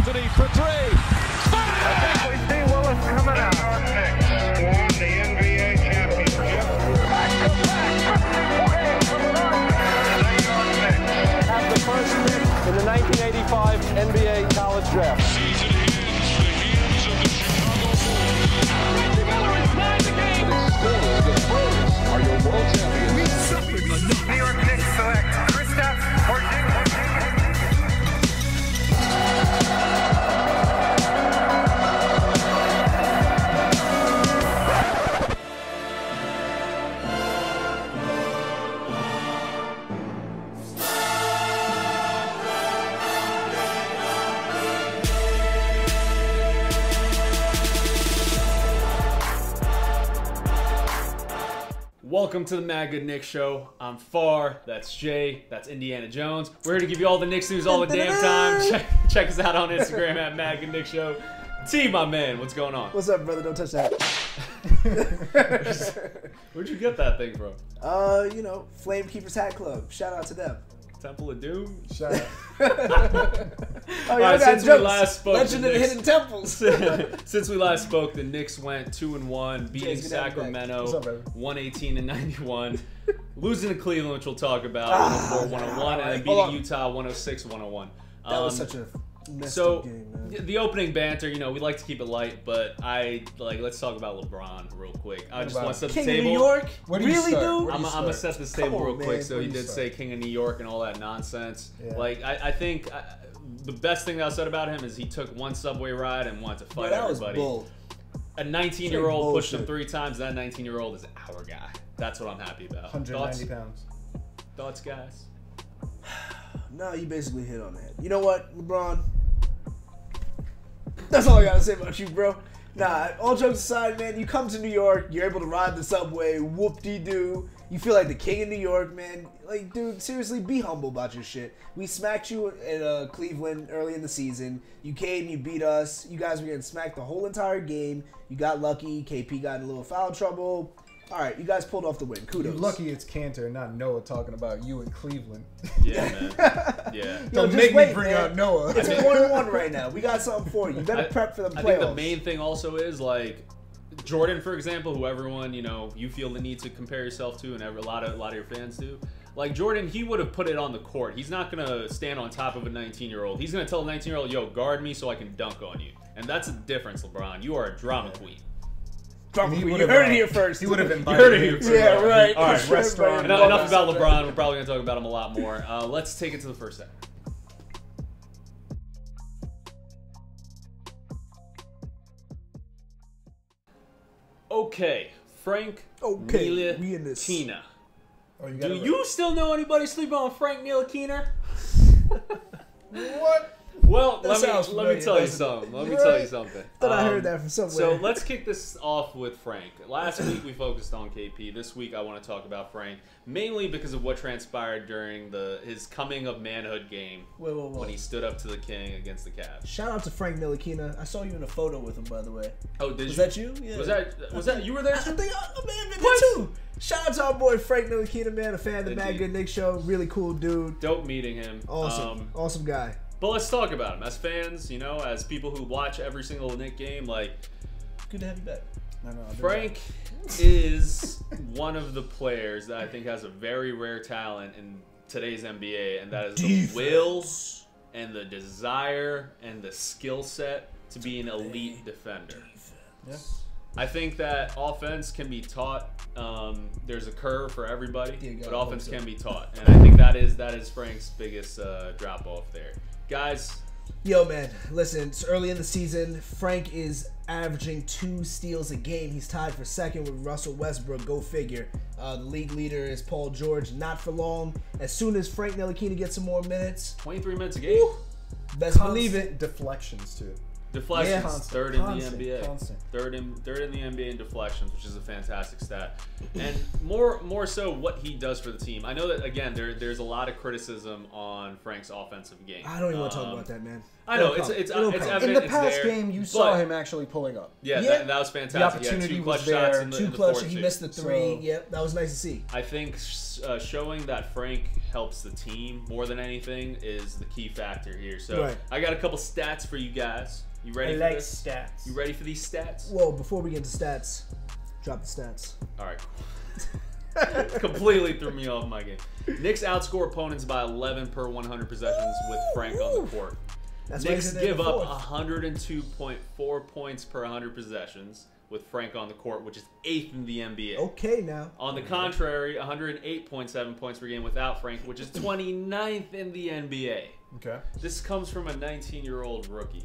Anthony for three. We see Willis coming out. Won the NBA championship. Have the first pick in the 1985 NBA college draft. Season ends the hands of the Chicago Bulls. Reggie Miller is tied the game. Still, the Spurs are your world champions. New York Knicks select Kristaps Porzingis. Welcome to the MadGood Knicks show. I'm Far, that's Jay, that's Indiana Jones. We're here to give you all the Knicks news all the damn time. Check us out on Instagram at MadGood Knicks Show. T, my man, what's going on? What's up, brother? Don't touch that. Where'd you get that thing from? You know, Flamekeepers Hat Club. Shout out to them. Temple of Doom? Shout out. All right, since we last spoke, Legend of the Hidden Temples. Since we last spoke, the Knicks went 2-1, beating Jay's gonna have you back. Sacramento What's up, brother? 118-91, losing to Cleveland, which we'll talk about, 104-101, and then beating Utah 106-101. That was such a messed So up game, man. the opening banter, you know, we like to keep it light, but let's talk about LeBron real quick. I just want to set the King table. of New York? Where do you Really, start? dude? I'm gonna set this table Come on, real quick. man. So Where he do you did start? say King of New York and all that nonsense. Yeah. Like I think the best thing that I said about him is he took one subway ride and wanted to fight That was everybody. bull. A 19-year-old pushed him bullshit. 3 times. That 19-year-old is our guy. That's what I'm happy about. 190 pounds. Thoughts, guys? No, you basically hit on that. You know what, LeBron? That's all I gotta say about you, bro. Nah, all jokes aside, man, you come to New York, you're able to ride the subway, whoop-de-doo. You feel like the king of New York, man. Like, dude, seriously, be humble about your shit. We smacked you in Cleveland early in the season. You came, you beat us. You guys were getting smacked the whole entire game. You got lucky. KP got in a little foul trouble. All right, you guys pulled off the win. Kudos. You're lucky it's Kanter, not Noah, talking about you in Cleveland. Yeah, man. Yeah. Yo, Don't just make wait, me bring man. out Noah. It's 1-1 right now. We got something for you. You better prep for the playoffs. I think the main thing also is like Jordan, for example, who everyone you feel the need to compare yourself to, and a lot of your fans do. Like Jordan, he would have put it on the court. He's not gonna stand on top of a 19-year-old. He's gonna tell a 19-year-old, "Yo, guard me so I can dunk on you." And that's a difference, LeBron. You are a drama queen. You heard it here first. He would have You invited heard it you here to first. Yeah, right. All right, restaurant. Enough about LeBron. We're probably gonna talk about him a lot more. Let's take it to the first segment. Okay, Frank Okay, we in this. Ntilikina. Oh, you Do got it you still know anybody sleeping on Frank Ntilikina? right. What? Well, That let sounds me familiar, tell you doesn't it? something. Let me tell you something. Thought I heard that from somewhere. So let's kick this off with Frank. Last week we focused on KP. This week I want to talk about Frank, mainly because of what transpired during his coming of manhood game Whoa. when he stood up to the King against the Cavs. Shout out to Frank Ntilikina. I saw you in a photo with him, by the way. Oh, did Was you? that you? Yeah. Was that you were there I too? think I may have been What? there too. Shout out to our boy Frank Ntilikina, man, a fan of the Did MadGood you? Knicks show. Really cool dude. Dope meeting him. Awesome. Awesome guy. But let's talk about him as fans. As people who watch every single Knick game. Like Good to have you back. No, Frank is one of the players that I think has a very rare talent in today's NBA, and that is the will and the desire and the skill set to be an elite defender. Yeah. I think that offense can be taught. There's a curve for everybody, but offense can be taught, and I think that is Frank's biggest drop off there, guys. Yo, man, listen, it's early in the season. Frank is averaging 2 steals a game. He's tied for second with Russell Westbrook. Go figure. The league leader is Paul George. Not for long. As soon as Frank Ntilikina gets some more minutes, 23 minutes a game. best believe it. Deflections too. Deflections, Constant, third constant, in the NBA. constant. Third in the NBA in deflections, which is a fantastic stat. And more so what he does for the team. I know that again there's a lot of criticism on Frank's offensive game. I don't even want to talk about that, man. I know It'll it's come. evident. In the it's past there, game, you saw but- him actually pulling up. Yeah, Yeah. that was fantastic. The opportunity He had 2 clutch was there. shots in the, Too in the clutch. fourth, He too. missed the 3. So- Yep, that was nice to see. I think showing that Frank helps the team more than anything is the key factor here. So Right. I got a couple stats for you guys. You ready for this? stats. You ready for these stats? Whoa, before we get into stats, drop the stats. All right. Completely threw me off my game. Knicks outscore opponents by 11 per 100 possessions with Frank on the court. That's why Knicks he's in there give in the up fourth. 102.4 points per 100 possessions with Frank on the court, which is 8th in the NBA. Okay, now. On the contrary, 108.7 points per game without Frank, which is 29th in the NBA. Okay. This comes from a 19-year-old rookie.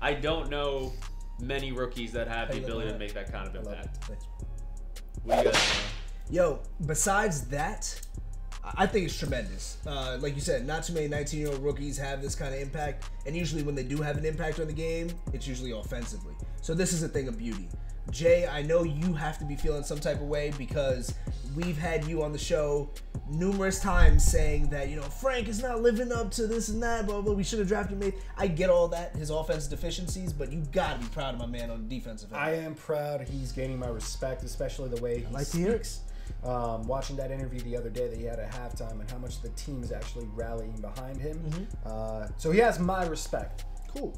I don't know many rookies that have the Hey, look ability at to that. make that kind of I love it. impact. Thanks. What do you guys Yo, besides that, I think it's tremendous. Like you said, not too many 19-year-old rookies have this kind of impact, and usually when they do have an impact on the game, it's usually offensively. So this is a thing of beauty. Jay, I know you have to be feeling some type of way because we've had you on the show numerous times saying that, you know, Frank is not living up to this and that, blah, blah, we should have drafted him. I get all that, his offensive deficgencies, but you got to be proud of my man on the defensive end. I am proud he's gaining my respect, especially the way he like to hear it. speaks. Watching that interview the other day that he had at halftime and how much the team is actually rallying behind him. So he has my respect. Cool.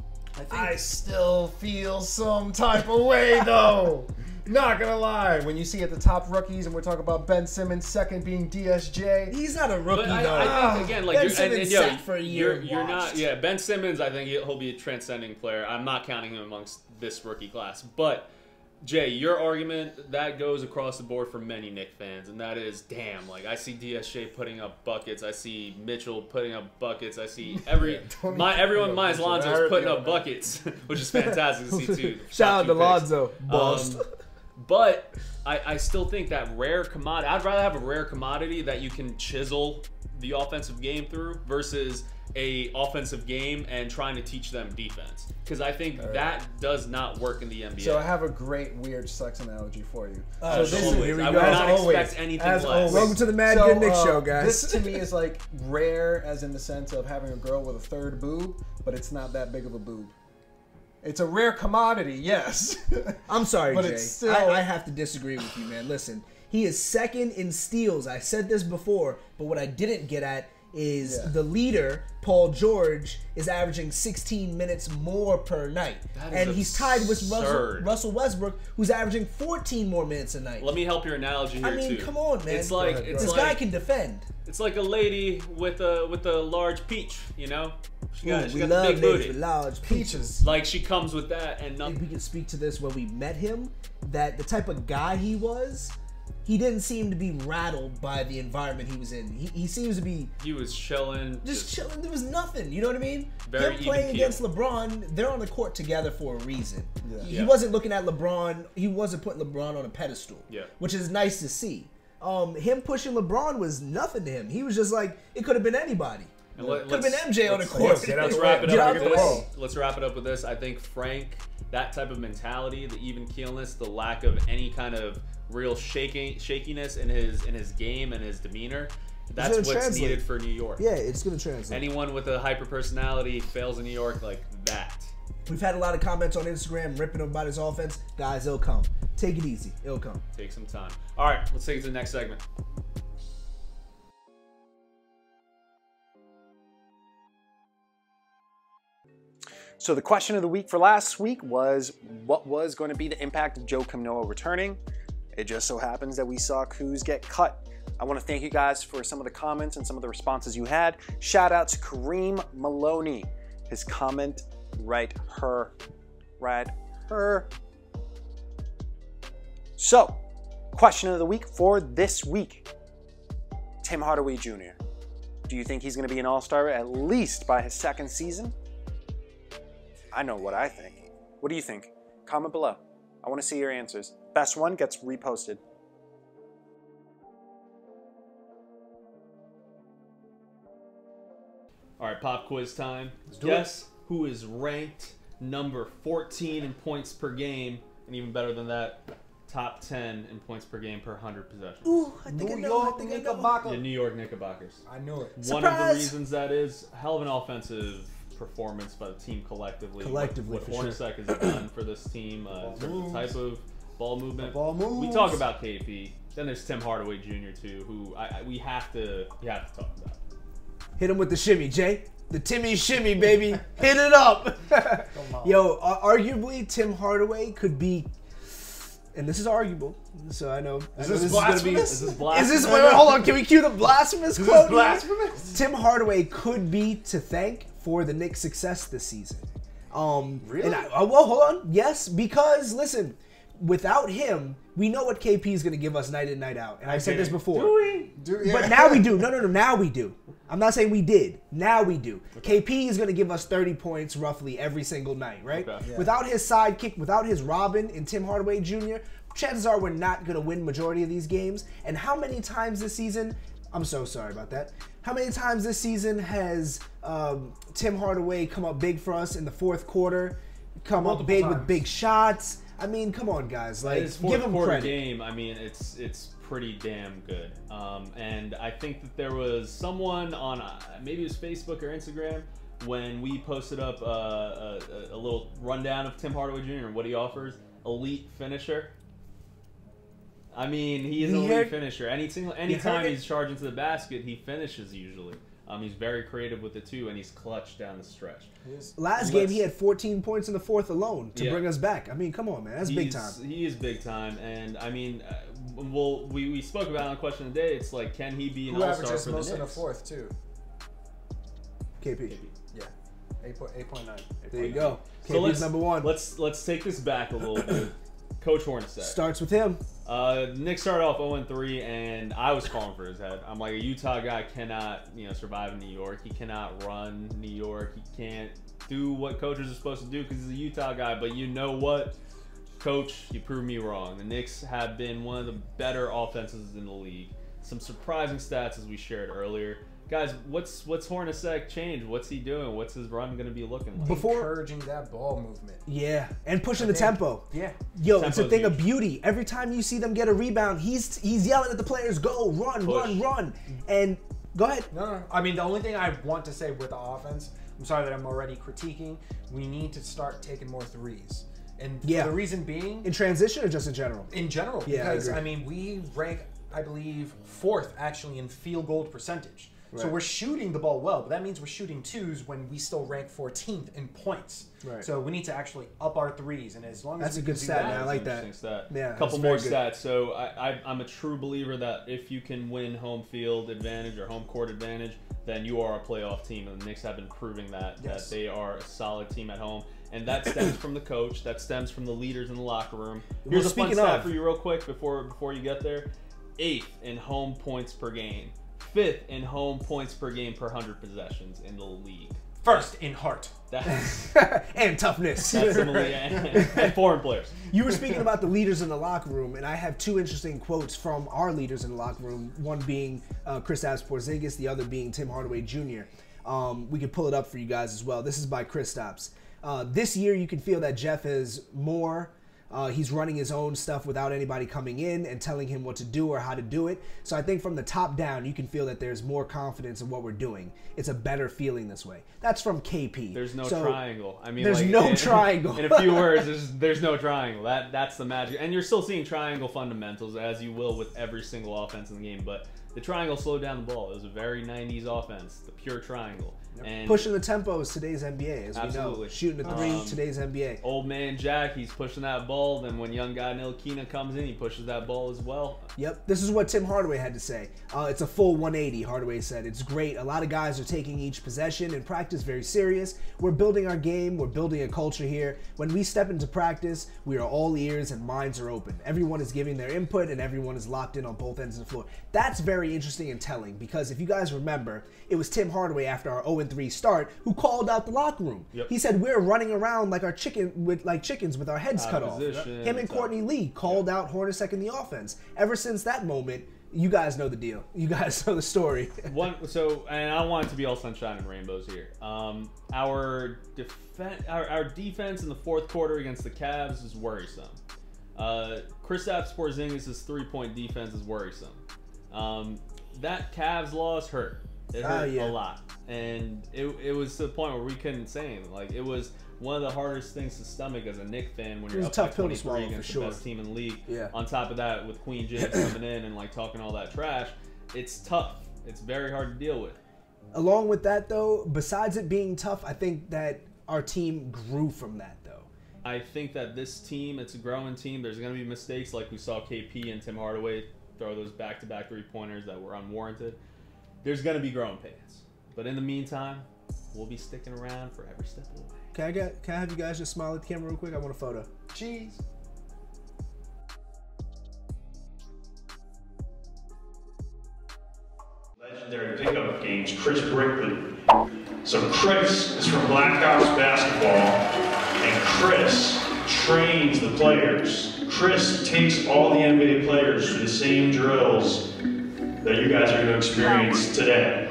I still feel some type of way though. Not gonna lie. When you see at the top rookies and we're talking about Ben Simmons, second being DSJ. He's not a rookie, But though. I think again, like Ben you're, Simmons yo, sat for a year. You're not, watched. yeah. Ben Simmons, I think he'll be a transcending player. I'm not counting him amongst this rookie class. But Jay, your argument that goes across the board for many Knicks fans, and that is, damn, like I see DSJ putting up buckets, I see Mitchell putting up buckets, I see everyone minus Lonzo's putting up buckets, which is fantastic to see too. Shout out to Top 2 picks. Lonzo. Bust. But I still think that rare commodity, I'd rather have a rare commodity that you can chisel the offensive game through versus a offensive game and trying to teach them defense. Because I think that does not work in the NBA. So I have a great weird sex analogy for you. Oh, so shit, here we I go. would As not always, expect anything as less. always. Welcome to the MadGood Knicks show, guys. This to me is like rare as in the sense of having a girl with a third boob, but it's not that big of a boob. It's a rare commodity, yes. I'm sorry, But Jay. it's still- I have to disagree with you, man. Listen, he is second in steals. I said this before, but what I didn't get at is the leader, Paul George, is averaging 16 minutes more per night. That is And he's tied with absurd. Russell Westbrook, who's averaging 14 more minutes a night. Let me help your analogy here I mean, too. come on, man. It's like ahead, it's this like guy can defend. it's like a lady with a large peach, you know? She got, Ooh, she we got the love big ladies booty. with large peaches. Like she comes with that and nothing. We can speak to this when we met him, that the type of guy he was, he didn't seem to be rattled by the environment he was in. He seems to be He was chilling. just chilling. There was nothing. You know what I mean? Very Him playing even against keel. LeBron, they're on the court together for a reason. He Yeah. wasn't looking at LeBron. He wasn't putting LeBron on a pedestal. Yeah. Which is nice to see. Him pushing LeBron was nothing to him. He was just like, it could have been anybody. And Could have been MJ on the let's- court. get out Let's the wrap way. it Get up out with the this. way. Let's wrap it up with this. I think Frank, that type of mentality, the even keelness, the lack of any kind of real shakiness in his game and his demeanor, that's gonna what's translate. needed for New York. Yeah, it's gonna translate. Anyone with a hyper personality fails in New York like that. We've had a lot of comments on Instagram ripping him about his offense. Guys, it'll come. Take it easy. It'll come. Take some time. All right, let's take it to the next segment. So the question of the week for last week was, what was going to be the impact of Joe Noah returning? It just so happens that we saw Kuz get cut. I want to thank you guys for some of the comments and some of the responses you had. Shout out to Kareem Maloney. His comment, right her. So, question of the week for this week. Tim Hardaway Jr. Do you think he's going to be an All-Star at least by his second season? I know what I think. What do you think? Comment below. I want to see your answers. Best one gets reposted. All right, pop quiz time. Guess who is ranked number 14 in points per game, and even better than that, top 10 in points per game per 100 possessions. Ooh, I think I New know. York I think I know. Knickerbocker. The New York Knickerbockers. I knew it. One of the Surprise! reasons that is hell of an offensive performance by the team collectively. Collectively, what for Hornacek has done for this team, in terms of the type of ball movement. Ball moves. We talk about KP. Then there's Tim Hardaway Jr. too, who we have to talk about. Hit him with the shimmy, Jay. The Timmy shimmy, baby. Hit it up. Yo, arguably, Tim Hardaway could be, and this is arguable, so I know. Is I know this gonna be- blasphemous? Is this blasphemous? Wait, hold on. Can we cue the blasphemous Is quote? this blasphemous? Tim Hardaway could be to thank for the Knicks' success this season. Really? And well, hold on. Yes, because listen, without him, we know what KP is going to give us night in, night out. And I've said this before. But now we do. No. Now we do. I'm not saying we did. Now we do. Okay. KP is going to give us 30 points roughly every single night, right? Okay. Yeah. Without his sidekick, without his Robin and Tim Hardaway Jr., chances are we're not going to win majority of these games. And how many times this season, I'm so sorry about that. How many times this season has Tim Hardaway come up big for us in the fourth quarter, come Multiple up big times. with big shots? I mean, come on, guys. Like, His give fourth him quarter credit. game, I mean, it's pretty damn good. And I think that there was someone on maybe it was Facebook or Instagram when we posted up a little rundown of Tim Hardaway Jr. and what he offers. Elite finisher. I mean, he is an elite finisher. Anytime he's charging to the basket, he finishes usually. He's very creative with it too, and he's clutch down the stretch. Last game, he had 14 points in the fourth alone to Yeah. bring us back. I mean, come on, man. That's big time. He is big time, and I mean, we spoke about it on the question of the day. It's like, can he be an Who all-star averages for the most in the Knicks? fourth too? KP. Yeah, 8.9. There you go. So KP's number one. Let's take this back a little bit. Coach Hornacek. Starts with him. Knicks started off 0-3, and I was calling for his head. I'm like, a Utah guy cannot, survive in New York. He cannot run New York. He can't do what coaches are supposed to do because he's a Utah guy. But you know what, Coach? You proved me wrong. The Knicks have been one of the better offenses in the league. Some surprising stats as we shared earlier. Guys, what's Hornacek changed? What's he doing? What's his run going to be looking like? Encouraging that ball movement. Yeah, and pushing the tempo. Yeah. Yo, it's a Tempo's thing of huge. beauty. Every time you see them get a rebound, he's yelling at the players, go, run, Push. run. And go ahead. No. I mean, the only thing I want to say with the offense, I'm sorry that I'm already critiquing, we need to start taking more threes. And for the reason being, In transition or just in general? in general, Yeah, I because, agree. I mean, we rank, I believe, 4th actually in field goal percentage. So Right. we're shooting the ball well, but that means we're shooting twos when we still rank 14th in points. Right. So we need to actually up our threes, and as long as That's we a can good do stat, that, man. I like that. Interesting stat. Yeah, a couple that's more very good. stats. So I'm a true believer that if you can win home field advantage or home court advantage, then you are a playoff team. And the Knicks have been proving that Yes. they are a solid team at home. And that stems from the coach. That stems from the leaders in the locker room. Here's a fun speaking stat of- for you real quick before you get there. 8th in home points per game. 5th in home points per game per 100 possessions in the league. first in heart. That's And toughness. some of the and foreign players. You were speaking about the leaders in the locker room, and I have two interesting quotes from our leaders in the locker room. One being Kristaps Porzingis, the other being Tim Hardaway Jr. We can pull it up for you guys as well. This is by Kristaps. This year, you can feel that Jeff is more. He's running his own stuff without anybody coming in and telling him what to do or how to do it. So I think from the top down, you can feel that there's more confidence in what we're doing. It's a better feeling this way. That's from KP. There's no So, triangle. I mean, there's like, no triangle. In a few words, there's no triangle. That's the magic. And you're still seeing triangle fundamentals, as you will with every single offense in the game. But the triangle slowed down the ball. It was a very 90s offense, the pure triangle. And Pushing the tempo is today's NBA, as we know. Absolutely. Shooting the three, today's NBA. Old man Jack, he's pushing that ball. Then when young guy Ntilikina comes in, he pushes that ball as well. Yep, this is what Tim Hardaway had to say. It's a full 180, Hardaway said. It's great. A lot of guys are taking each possession and practice very serious. We're building our game. We're building a culture here. When we step into practice, we are all ears and minds are open. Everyone is giving their input and everyone is locked in on both ends of the floor. That's very interesting and telling because if you guys remember, it was Tim Hardaway after our 0-3 start who called out the locker room. Yep. He said we're running around like chickens with our heads Out cut of off. position, Him and so- Courtney Lee called out Hornacek in the offense. Ever since that moment, You guys know the deal. You guys know the story. And I don't want it to be all sunshine and rainbows here. Our defense in the fourth quarter against the Cavs is worrisome. Kristaps Porzingis' 3-point defense is worrisome. That Cavs loss hurt. It hurt a lot. And it was to the point where we couldn't say anything. Like, it was one of the hardest things to stomach as a Knicks fan when you're up by 23 against the best team in the league. Yeah. On top of that, with Queen James coming in and like talking all that trash, it's tough. It's very hard to deal with. Along with that, though, besides it being tough, I think that our team grew from that, though. I think that this team, it's a growing team. There's going to be mistakes like we saw KP and Tim Hardaway throw those back-to-back three-pointers that were unwarranted. There's going to be growing pains. But in the meantime, we'll be sticking around for every step of the way. Can I have you guys just smile at the camera real quick? I want a photo. Cheese. Legendary pickup games, Chris Brickley. So Chris is from BlackOps basketball, and Chris trains the players. Chris takes all the NBA players through the same drills that you guys are going to experience today.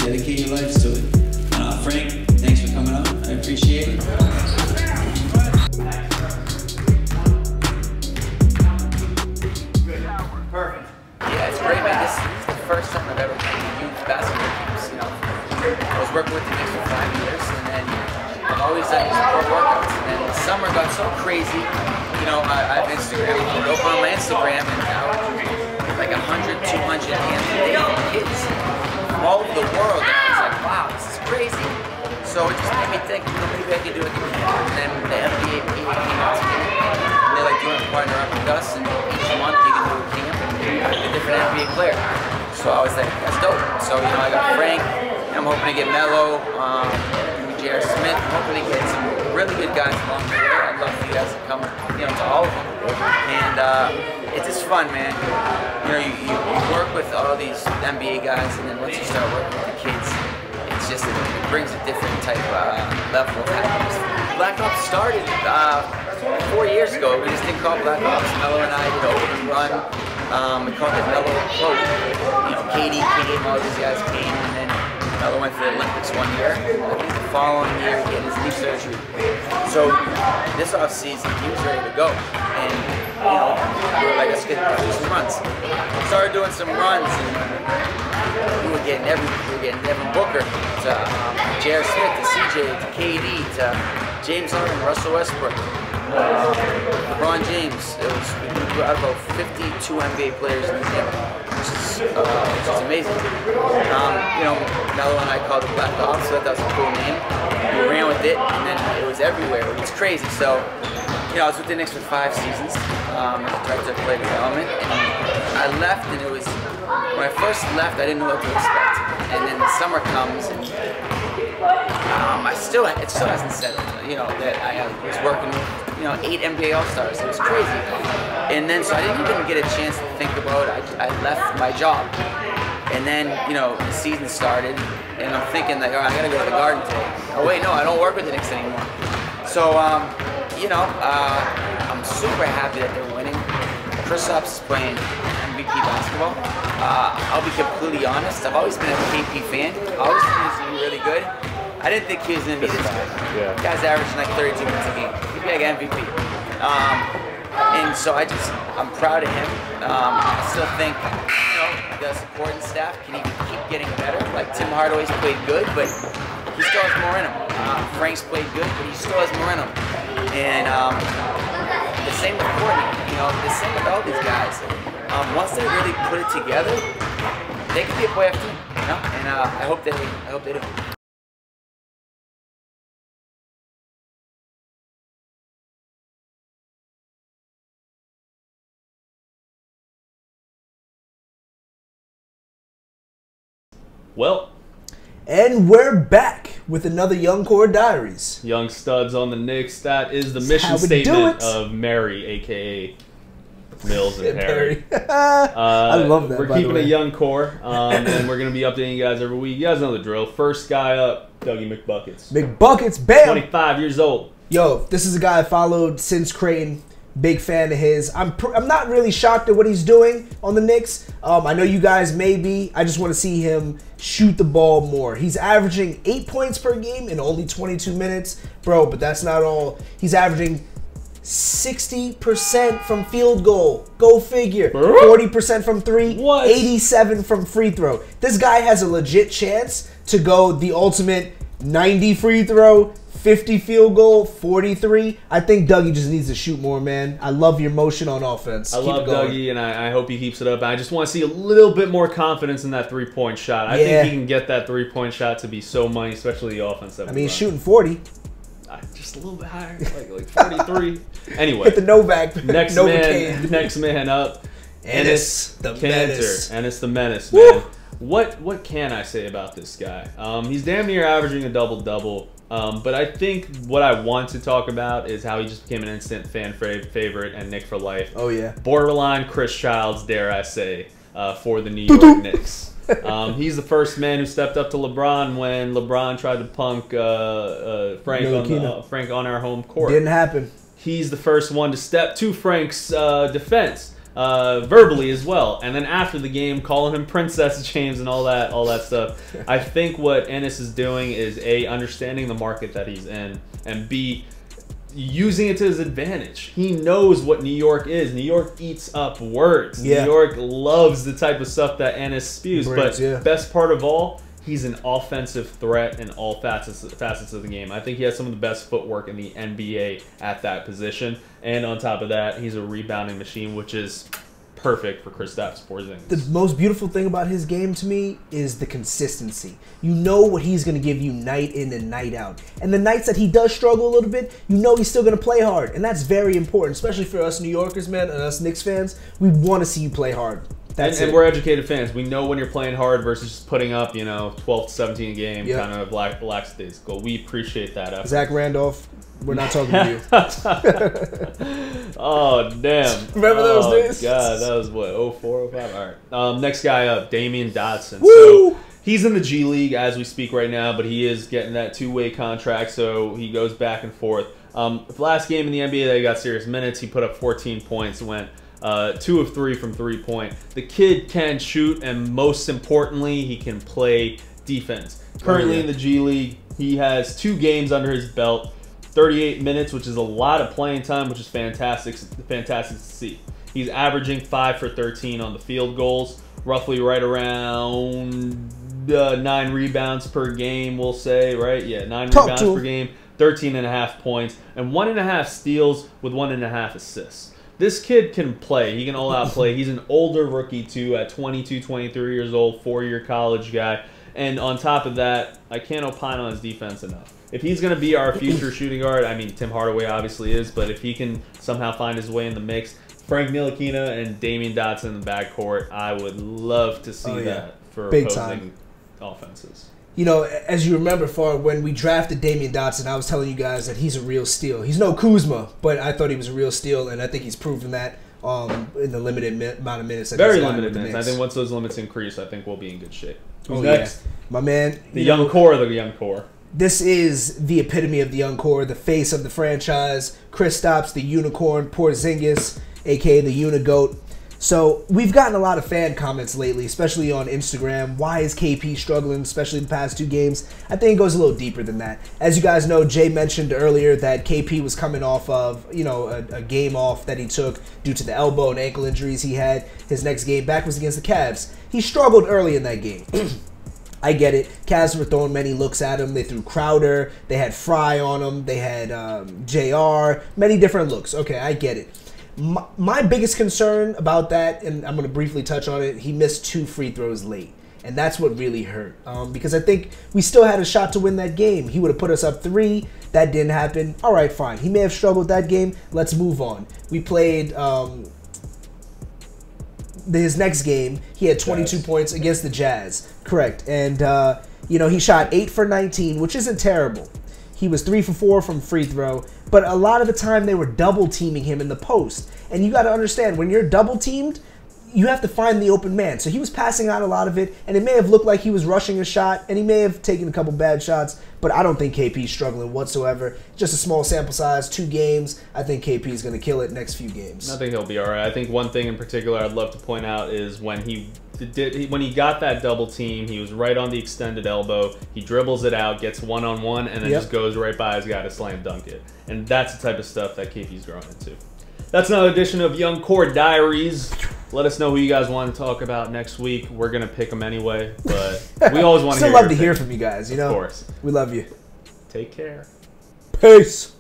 Dedicate your lives to it. Frank, thanks for coming on. I appreciate it. Perfect. Yeah, it's great, man. This is the first time I've ever played youth basketball games. I was working with the Knicks for 5 years, and then I've always done these sport workouts. And then the summer got so crazy. I have Instagram. I would open on my Instagram, and now like 100, 200 kids from all over the world, and I was like, wow, this is crazy. So it just made me think, maybe I could do it again. And then the MBPA came out to me, and they're like, do you want to partner up with us? And each month you can do a camp with a different NBA player. So I was like, that's dope. So, I got Frank, I'm hoping to get Melo, J.R. Smith, I'm hoping to get some really good guys along the way. I'd love for you guys to come, to all of them. And it's just fun, man. You work with all these NBA guys, and then once you start working with the kids, it's just, it brings a different type level of happiness. BlackOps started 4 years ago. We just didn't call it BlackOps. Melo and I did an open run. We called it Melo Quote. KD came, all these guys came, and then Melo went to the Olympics 1 year. I think the following year he had his knee surgery. So this off season he was ready to go, and we were like, let's do some runs. Started doing some runs, and we were getting Devin Booker to J.R. Smith to CJ to KD to James Harden, Russell Westbrook, LeBron James. We got about 52 NBA players in the game, which is amazing. Melo and I called it BlackOps, so that was a cool name. We ran with it, and then it was everywhere. It was crazy. So, I was with the Knicks for 5 seasons. I tried to play development, and I left, and it was, when I first left, I didn't know what to expect. And then the summer comes, and it still hasn't settled, that I was working with, 8 NBA Allstars. It was crazy. And then, so I didn't even get a chance to think about it. I left my job. And then, the season started, and I'm thinking like, I gotta go to the Garden today. Oh wait, no, I don't work with the Knicks anymore. So, I'm super happy that they're winning. Kristaps is playing MVP basketball. I'll be completely honest, I've always been a KP fan. I always thought he was going to be really good. I didn't think he was going to be this good. Yeah. The guy's averaging like 32 minutes a game. He'd be like MVP. And so I'm proud of him. I still think, the supporting staff can even keep getting better. Like Tim Hardaway's played good, but he still has more in him. Frank's played good, but he still has more in him. And the same with Horny, the same with all these guys. Once they really put it together, they can be a playoff team, and I hope they do. Well, and we're back with another Young Core Diaries. Young studs on the Knicks. That is the mission statement of Mary, a.k.a. Mills and Perry. I love that. We're keeping a young core, and we're going to be updating you guys every week. You guys know the drill. First guy up, Dougie McBuckets. McBuckets, bam! 25 years old. Yo, this is a guy I followed since Creighton. Big fan of his. I'm not really shocked at what he's doing on the Knicks. I know you guys may be. I just want to see him shoot the ball more. He's averaging 8 points per game in only 22 minutes. Bro, but that's not all. He's averaging 60% from field goal. Go figure. 40% from three. What? 87 from free throw. This guy has a legit chance to go the ultimate 90 free throw, 50 field goal, 43. I think Dougie just needs to shoot more, man. I love your motion on offense. I love Dougie, and I hope he keeps it up. I just want to see a little bit more confidence in that three-point shot. I think he can get that three-point shot to be so money, especially the offense that I mean, he's shooting 40. Just a little bit higher, like 43. Anyway, hit the Novak. Next man up, Enes the Menace. Enes the Menace, man. What can I say about this guy? He's damn near averaging a double-double. But I think what I want to talk about is how he just became an instant fan favorite and Knick for life. Oh, yeah. Borderline Chris Childs, dare I say, for the New York Knicks. He's the first man who stepped up to LeBron when LeBron tried to punk Frank on our home court. Didn't happen. He's the first one to step to Frank's defense. Verbally as well, and then after the game, calling him Princess James and all that stuff. I think what Enes is doing is A, understanding the market that he's in, and B, using it to his advantage. He knows what New York is. New York eats up words. Yeah. New York loves the type of stuff that Enes spews. Best part of all, he's an offensive threat in all facets of the game. I think he has some of the best footwork in the NBA at that position. And on top of that, he's a rebounding machine, which is perfect for Kristaps Porzingis. The most beautiful thing about his game to me is the consistency. You know what he's going to give you night in and night out. And the nights that he does struggle a little bit, you know he's still going to play hard. And that's very important, especially for us New Yorkers, man, and us Knicks fans. We want to see you play hard. And we're educated fans. We know when you're playing hard versus just putting up, 12 to 17 a game, kind of lackadaisical. We appreciate that effort. Zach Randolph, we're not talking to you. Oh, damn. Remember those days? God, that was what, 04, 05? All right. Next guy up, Damyeon Dotson. Woo! So he's in the G League as we speak right now, but he is getting that two-way contract, so he goes back and forth. Last game in the NBA that he got serious minutes, he put up 14 points, went 2 of 3 from three-point. The kid can shoot, and most importantly, he can play defense. Currently in the G League, he has 2 games under his belt, 38 minutes, which is a lot of playing time, which is fantastic to see. He's averaging 5 for 13 on the field goals, roughly right around 9 rebounds per game, we'll say, right? Yeah, 9 rebounds per game, 13.5 points, and 1.5 steals with 1.5 assists. This kid can play. He can all-out play. He's an older rookie, too, at 22, 23 years old, 4-year college guy. And on top of that, I can't opine on his defense enough. If he's going to be our future shooting guard, I mean, Tim Hardaway obviously is, but if he can somehow find his way in the mix, Frank Ntilikina and Damyeon Dotson in the backcourt, I would love to see that for opposing offenses. You know, as you remember, when we drafted Damyeon Dotson, I was telling you guys that he's a real steal. He's no Kuzma, but I thought he was a real steal, and I think he's proven that in the limited amount of minutes. Very limited minutes. I think once those limits increase, I think we'll be in good shape. Who's next? Yeah. My man. The young core. This is the epitome of the young core, the face of the franchise. Kristaps, the unicorn. Porzingis, a.k.a. the Unigoat. So we've gotten a lot of fan comments lately, especially on Instagram. Why is KP struggling, especially the past 2 games? I think it goes a little deeper than that. As you guys know, Jay mentioned earlier that KP was coming off of, a game off that he took due to the elbow and ankle injuries he had. His next game back was against the Cavs. He struggled early in that game. I get it. Cavs were throwing many looks at him. They threw Crowder. They had Fry on him. They had JR. Many different looks. Okay, I get it. My biggest concern about that, and I'm going to briefly touch on it, he missed 2 free throws late. And that's what really hurt. Because I think we still had a shot to win that game. He would have put us up 3. That didn't happen. All right, fine. He may have struggled that game. Let's move on. We played his next game, he had 22 points against the Jazz. Correct. And, he shot 8 for 19, which isn't terrible. He was 3 for 4 from free throw. But a lot of the time, they were double-teaming him in the post. And you got to understand, when you're double-teamed, you have to find the open man. So he was passing out a lot of it, and it may have looked like he was rushing a shot, and he may have taken a couple bad shots, but I don't think KP's struggling whatsoever. Just a small sample size, 2 games. I think KP's going to kill it next few games. I think he'll be all right. I think one thing in particular I'd love to point out is when he got that double team, he was right on the extended elbow. He dribbles it out, gets one-on-one, and then just goes right by his guy to slam dunk it. And that's the type of stuff that KP's growing into. That's another edition of Young Core Diaries. Let us know who you guys want to talk about next week. We're going to pick them anyway, but we always want to still love to hear from you guys, you know? Of course. We love you. Take care. Peace.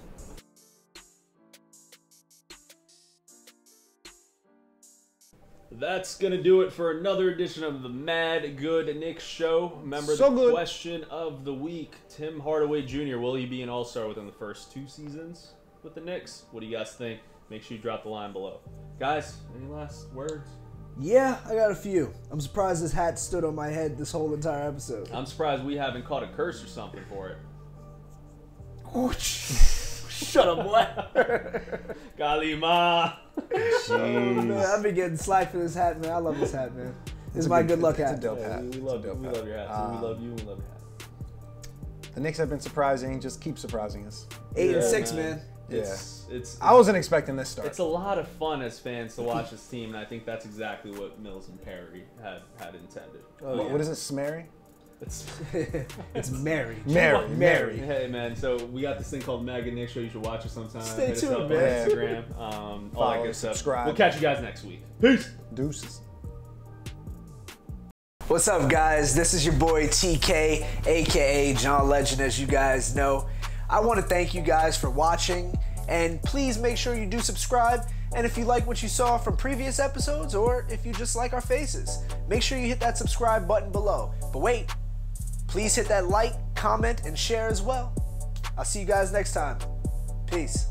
That's going to do it for another edition of the MadGood Knicks show. Remember the question of the week. Tim Hardaway Jr., will he be an All-Star within the first 2 seasons with the Knicks? What do you guys think? Make sure you drop the line below. Guys, any last words? Yeah, I got a few. I'm surprised this hat stood on my head this whole entire episode. I'm surprised we haven't caught a curse or something for it. Shut up, boy. Kalima. Oh, man, I've been getting slack for this hat, man. I love this hat, man. This is my good luck hat. It's a dope hat. We love your hat. We love you. We love your hat. The Knicks have been surprising. Just keep surprising us. 8-6, man. I wasn't expecting this start. It's a lot of fun as fans to watch this team, and I think that's exactly what Mills and Perry had intended. What is it, Smerry? It's Mary. Mary. Hey, man, so we got this thing called MadGood Knicks show. You should watch it sometime. Stay Hit tuned, us up man. on Instagram. All that good stuff. Subscribe. We'll catch you guys next week. Peace. Deuces. What's up, guys? This is your boy TK, aka John Legend, as you guys know. I want to thank you guys for watching, and please make sure you do subscribe. And if you like what you saw from previous episodes, or if you just like our faces, make sure you hit that subscribe button below. But wait, please hit that like, comment, and share as well. I'll see you guys next time. Peace.